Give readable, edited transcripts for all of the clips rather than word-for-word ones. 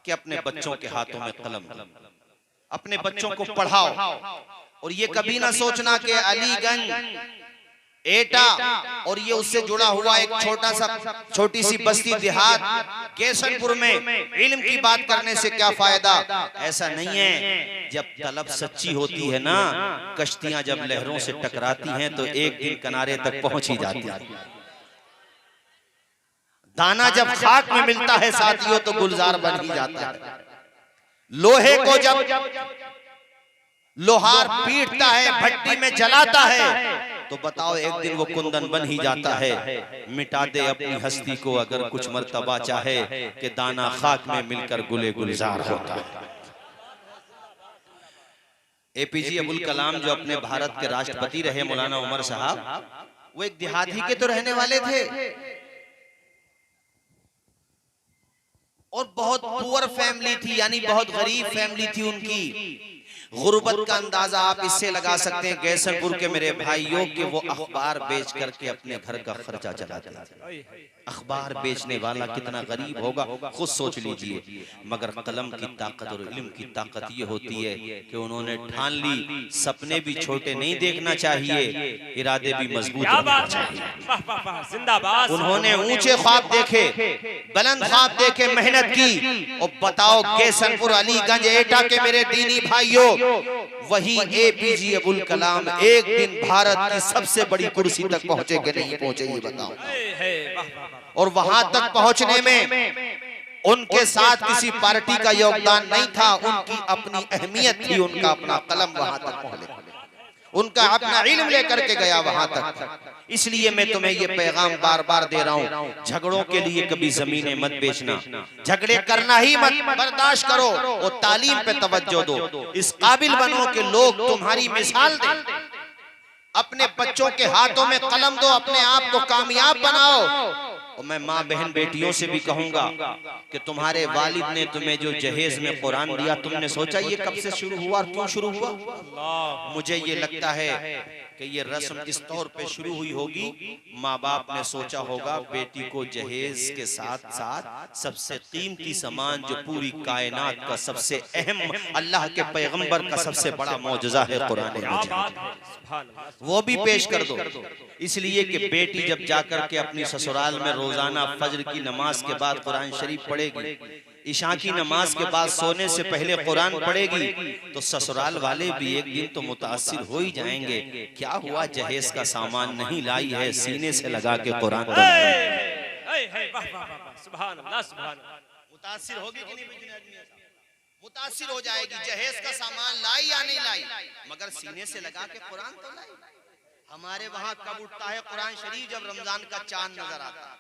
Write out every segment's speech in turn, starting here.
कि अपने बच्चों के हाथों में कलम, अपने बच्चों को पढ़ाओ। और ये कभी ना सोचना कि अलीगंज, एटा और ये उससे जुड़ा हुआ एक छोटी सी बस्ती देहात केसरपुर में इल्म की बात करने से क्या फायदा। ऐसा नहीं है। जब तलब सच्ची होती है ना, कश्तियां जब लहरों से टकराती हैं तो एक दिन किनारे तक पहुंच ही जाती है। दाना जब खाक में मिलता है साथियों तो गुलजार बन ही जाता है। लोहे को जब लोहार पीटता है, भट्टी में जलाता है, तो बताओ एक दिन वो कुंदन बन ही जाता है। मिटा दे अपनी हस्ती को अगर कुछ मर्तबा चाहे कि दाना खाक में मिलकर गुले गुलजार होता है। एपीजे अब्दुल कलाम जो अपने भारत के राष्ट्रपति रहे, मौलाना उमर साहब, वो एक देहाती के तो रहने वाले थे और बहुत पुअर फैमिली थी, यानी बहुत गरीब फैमिली थी उनकी। गुर्बत का अंदाजा आप इससे लगा सकते हैं गैसनपुर के मेरे भाइयों के वो अखबार बेच करके अपने घर का खर्चा चलाते थे। अखबार बेचने वाला कितना गरीब होगा खुद सोच लीजिए। मगर कलम की ताकत और इल्म की ताकत ये होती है कि उन्होंने ठान ली सपने भी छोटे नहीं देखना चाहिए, इरादे भी मजबूत रखना चाहिए। जिंदाबाद। उन्होंने ऊंचे ख्वाब देखे, बुलंद ख्वाब देखे, मेहनत की। और बताओ गैसनपुर, अलीगंज, एटा के मेरे दीनी भाइयों, वही एपीजे अब्दुल कलाम एक दिन भारत की सबसे बड़ी कुर्सी तक पहुंचे कि नहीं पहुंचे, ये बताओ। और वहां तक पहुंचने में उनके साथ किसी पार्टी का योगदान नहीं था, उनकी अपनी अहमियत थी, उनका अपना कलम वहां तक पहुंचे, उनका अपना इल्म लेकर के गया वहां तक। इसलिए मैं तुम्हें ये पैगाम बार बार दे रहा हूँ, झगड़ों के लिए कभी जमीनें मत बेचना, झगड़े करना ही मत बर्दाश्त करो और तालीम पे तवज्जो दो। इस काबिल बनो कि लोग तुम्हारी मिसाल दें, अपने बच्चों के हाथों में कलम दो, अपने आप को कामयाब बनाओ। और मैं माँ बहन बेटियों से भी कहूंगा कि तुम्हारे वालिद ने तुम्हें जो जहेज में कुरान दिया, तुमने सोचा ये कब से शुरू हुआ और क्यों शुरू हुआ? मुझे ये लगता है कि ये रस्म इस तौर पे शुरू हुई होगी, माँ बाप ने सोचा होगा बेटी को जहेज के साथ साथ सबसे कीमती सामान जो पूरी कायनात का सबसे अहम, अल्लाह के पैगंबर का सबसे बड़ा मौजज़ा है कुरान मजीद, वो भी पेश कर दो। इसलिए कि बेटी जब जाकर के अपनी ससुराल में रोजाना फजर की नमाज के बाद कुरान शरीफ पढ़ेगी, ईशा की नमाज के बाद सोने से पहले कुरान पढ़ेगी, तो ससुराल वाले भी एक दिन तो मुतासिर हो ही जाएंगे, क्या हुआ जहेज का सामान नहीं लाई है, सीने से लगा के कुरान। मुतासिर होगी कि नहीं? मुतासिर हो जाएगी, जहेज का सामान लाई या नहीं लाई, मगर सीने से लगा के कुरान तो लाई। हमारे वहाँ कब उठता है कुरान शरीफ? जब रमजान का चांद नजर आता है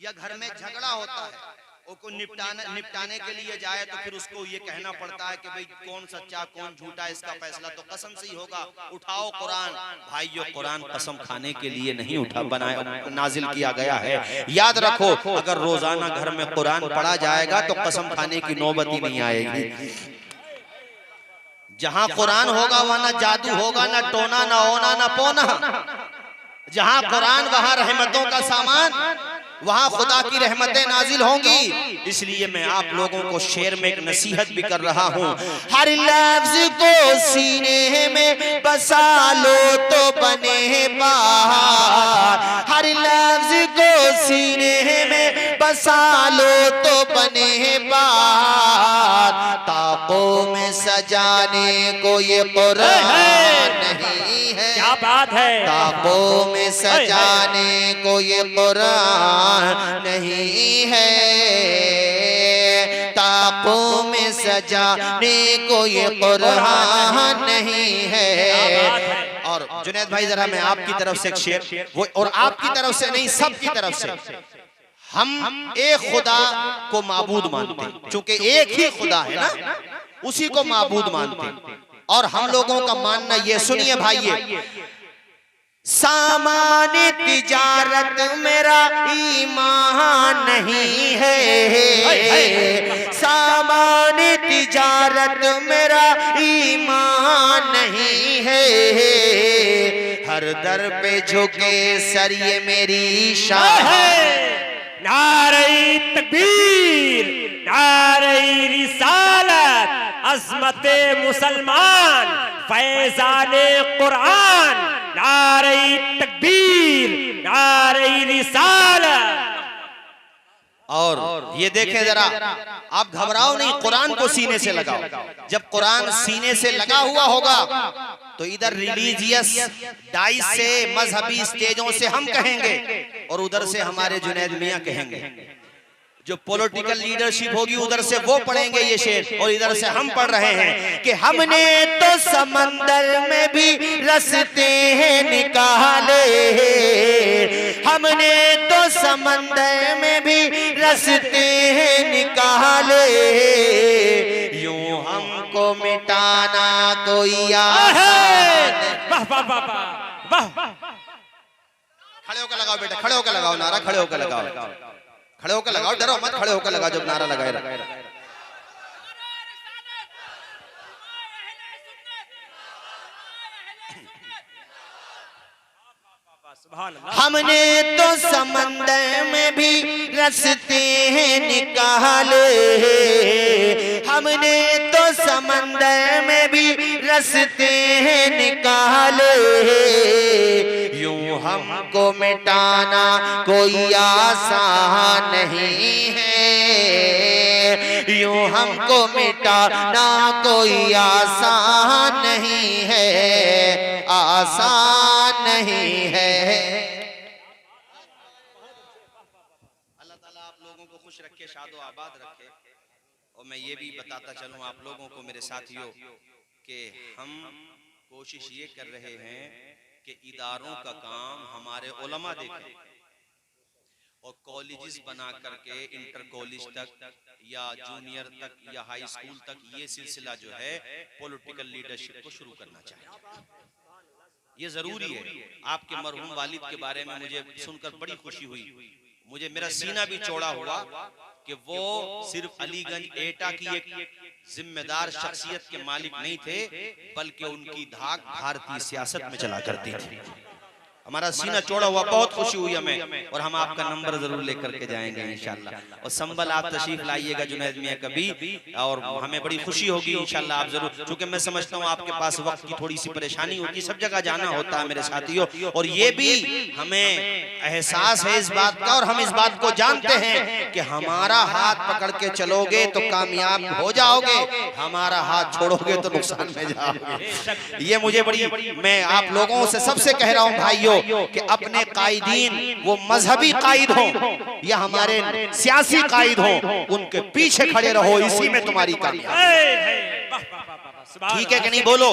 या घर में झगड़ा होता है, उसको निपटाने के लिए जाए तो फिर उसको ये कहना पड़ता है कि भाई कौन सच्चा कौन झूठा, इसका फैसला तो कसम से ही होगा, उठाओ कुरान। भाइयों, कुरान कसम खाने के लिए नहीं उठा बनाया नाजिल किया गया है। याद रखो, अगर रोजाना घर में कुरान पढ़ा जाएगा तो कसम खाने की नौबत ही नहीं आएगी। जहां कुरान होगा वहां ना जादू होगा, ना टोना, ना ओना, ना पोना। जहां कुरान वहां रहमतों का सामान, वहां खुदा की रहमतें नाजिल होंगी। इसलिए मैं आप लोगों को शेर में एक नसीहत भी कर रहा हूँ, हर लफ्ज को सीने में बसा लो तो बने बहार। हर लफ्ज को सीने में बसा लो तो बने बहार। ताकों में सजाने को ये कुरान नहीं है, क्या बात है, ताकों में सजाने को ये कुरान नहीं है, ताकों में सजाने को ये कुरान नहीं है। और जुनैद भाई जरा मैं आपकी तरफ से एक शेर, वो और आपकी तरफ से नहीं सबकी तरफ से, हम एक खुदा को माबूद मानते हैं, चूंकि एक ही खुदा है ना, उसी को माबूद मानते हैं। और हम लोगों का मानना ये, सुनिए भाइये, सामान तिजारत मेरा ईमान नहीं है, सामान तिजारत मेरा ईमान नहीं है। हर दर पे झुके सर ये मेरी शान है। नारे तकबीर, नारे अज़मते मुसलमान, फैज़ाने कुरान, नारे तकबीर, नारे रिसालत। और ये देखें जरा, आप घबराओ नहीं, कुरान को सीने से लगाओ। जब कुरान सीने से लगा हुआ होगा तो इधर रिलीजियस डाइस से, मजहबी स्टेजों से हम कहेंगे और उधर से हमारे जुनैद मियां कहेंगे। जो पॉलिटिकल लीडरशिप होगी उधर से वो पढ़ेंगे ये शेर, और इधर से हम पढ़ रहे हैं कि हमने तो समंदर में भी रस्ते हैं निकाले, हमने तो समंदर में भी रस्ते हैं निकाले, यूं हमको मिटाना कोई आसान। वाह वाह वाह वाह। खड़े होकर लगाओ बेटा, खड़े होकर लगाओ नारा, खड़े होकर लगाओ, खड़े होकर लगाओ, डरो मत, खड़े होकर लगाओ जब नारा लगाए। हमने तो समंदर में भी रस्ते हैं निकाले, हमने तो समंदर में भी रस्ते हैं निकाले, यूं हमको मिटाना कोई आसान नहीं है, यूं हमको मिटाना कोई आसान नहीं है, आसान नहीं है। अल्लाह ताला आप लोगों को खुश रखे, शादो आबाद रखे। और मैं ये भी बताता चलूं आप लोगों को मेरे साथियों कि हम कोशिश ये कर रहे हैं कि इदारों का काम हमारे उलमा देखें और कॉलेजेस बना करके इंटर कॉलेज तक या जूनियर तक या हाई स्कूल तक ये सिलसिला जो है पॉलिटिकल लीडरशिप को शुरू करना चाहिए। ये जरूरी है। आपके मरहूम वालिद के बारे में मुझे सुनकर बड़ी खुशी हुई, मुझे मेरा सीना भी चौड़ा हुआ कि वो सिर्फ अलीगंज एटा की एक जिम्मेदार शख्सियत के मालिक नहीं थे, बल्कि उनकी धाक भारतीय सियासत में चला करती थी। हमारा सीना चौड़ा हुआ, बहुत खुशी हुई हमें, और हम आपका नंबर जरूर लेकर के जाएंगे इंशाल्लाह। और संभल आप तशरीफ लाइएगा जुनैद मियां कभी, और हमें बड़ी खुशी होगी इंशाल्लाह आप जरूर, क्योंकि मैं समझता हूँ आपके पास वक्त की थोड़ी सी परेशानी होती, सब जगह जाना होता है मेरे साथियों, और ये भी हमें एहसास है इस बात का, और हम इस बात को जानते हैं कि हमारा हाथ पकड़ के चलोगे तो कामयाब हो जाओगे, हमारा हाथ छोड़ोगे तो नुकसान में जाओगे। ये मुझे बड़ी, मैं आप लोगों से सबसे कह रहा हूँ भाइयों कि अपने कायदीन, वो मजहबी कायद हो या हमारे सियासी कायद हो, उनके पीछे खड़े रहो, इसी में तुम्हारी कामयाबी। ठीक है कि नहीं, बोलो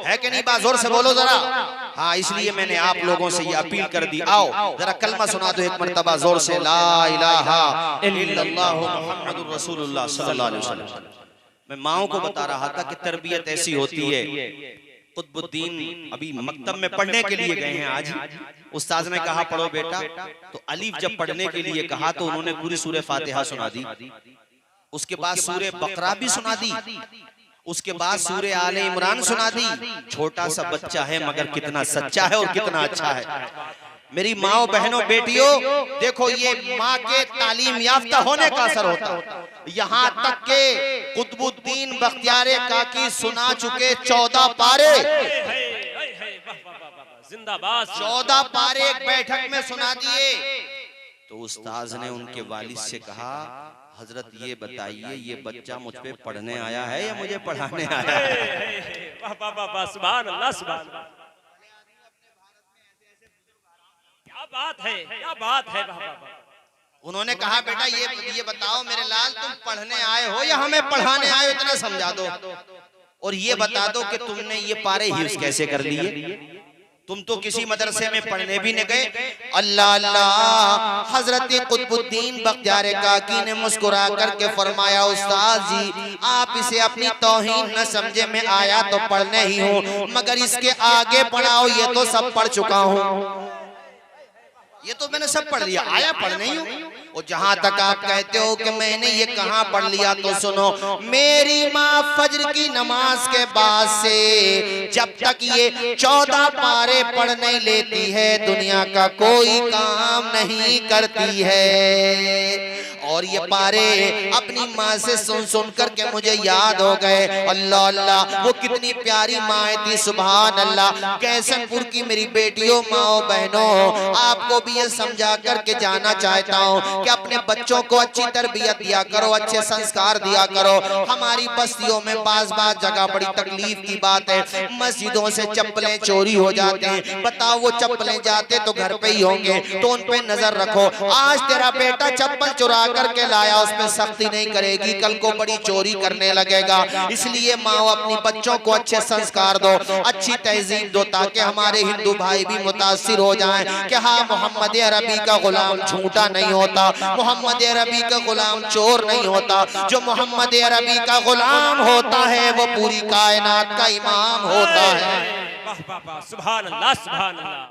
है कि नहीं, बात जोर से बोलो जरा। हाँ, इसलिए मैंने आप लोगों से ये अपील कर दी, आओ जरा कलमा सुना दो एक मर्तबा जोर से, ला इलाहा इल्लल्लाह मुहम्मदुर रसूलुल्लाह सल्लल्लाहु अलैहि वसल्लम। मैं माओ को बता रहा था कि तरबियत ऐसी होती है। कुतुबुद्दीन अभी मकतब में पढ़ने के लिए गए हैं, आज उस्ताद ने कहा पढ़ो बेटा, तो अलीफ जब पढ़ने के लिए कहा तो उन्होंने पूरी सूरह फातिहा सुना दी, उसके बाद सूरह बकरा भी सुना दी, उसके बाद सूरह आले इमरान सुना दी। छोटा सा बच्चा है मगर कितना सच्चा है और कितना अच्छा है। मेरी माओ बहनों बेटियों, देखो ये माँ के तालीम याफ्ता होने का असर होता है। यहाँ तक के कुतुबुद्दीन बख्तियार काकी सुना चुके 14 पारे, जिंदाबाद, 14 पारे एक बैठक में सुना दिए। तो उस्ताद ने उनके वालिद से कहा, हजरत ये बताइए ये बच्चा मुझ पे पढ़ने आया है या मुझे पढ़ाने आया है? सुभान अल्लाह, सुभान अल्लाह, क्या बात है, क्या बात है। उन्होंने कहा बेटा ये बताओ मेरे लाल, तुम पढ़ने आए हो या हमें पढ़ाने आए हो, इतना समझा दो, और ये बता दो कि तुमने ये पारे हिफ्ज कैसे कर लिए, तुम तो किसी मदरसे में पढ़ने भी न गए। अल्लाह अल्लाह, हजरत कुतुबुद्दीन बख्तियार काकी ने मुस्कुरा करके फरमाया, उस्ताद जी आप इसे अपनी तौहीन न समझे, मैं आया तो पढ़ने ही हूँ, मगर इसके आगे पढ़ाओ, ये तो सब पढ़ चुका हूँ, ये तो मैंने सब पढ़ लिया, आया पढ़ नहीं हूँ। और जहां तक आप कहते हो कि मैंने ये कहां पढ़ लिया, तो सुनो, मेरी माँ फज्र की नमाज के बाद से जब तक ये 14 पारे पढ़ नहीं लेती है, दुनिया का कोई काम नहीं करती है। और ये पारे अपनी माँ से सुन सुन करके मुझे याद हो गए। अल्लाह अल्लाह, वो कितनी प्यारी माँ थी, सुभान अल्लाह। कैसनपुर की मेरी बेटियों, माओ बहनों, आपको भी ये समझा करके जाना चाहता हूँ कि अपने बच्चों को अच्छी तरबियत दिया करो, अच्छे संस्कार दिया करो। हमारी बस्तियों में बाज जगह बड़ी तकलीफ की बात है, मस्जिदों से चप्पलें चोरी हो जाते हैं। बताओ वो चप्पलें जाते तो घर पे ही होंगे, तो उन पे नजर रखो। आज तेरा बेटा चप्पल चुरा करके लाया, उस पे सख्ती नहीं करेगी, कल को बड़ी चोरी करने लगेगा। इसलिए माँ अपनी बच्चों को अच्छे संस्कार दो, अच्छी तहजीब दो, ताकि हमारे हिंदू भाई भी मुतासिर हो जाएं कि हाँ, मोहम्मद अरबी का गुलाम झूठा नहीं होता, मोहम्मद अरबी का गुलाम चोर नहीं होता। जो मोहम्मद अरबी का गुलाम होता है वो पूरी कायनात का इमाम होता है। वाह वाह वाह, सुभान अल्लाह सुभान अल्लाह।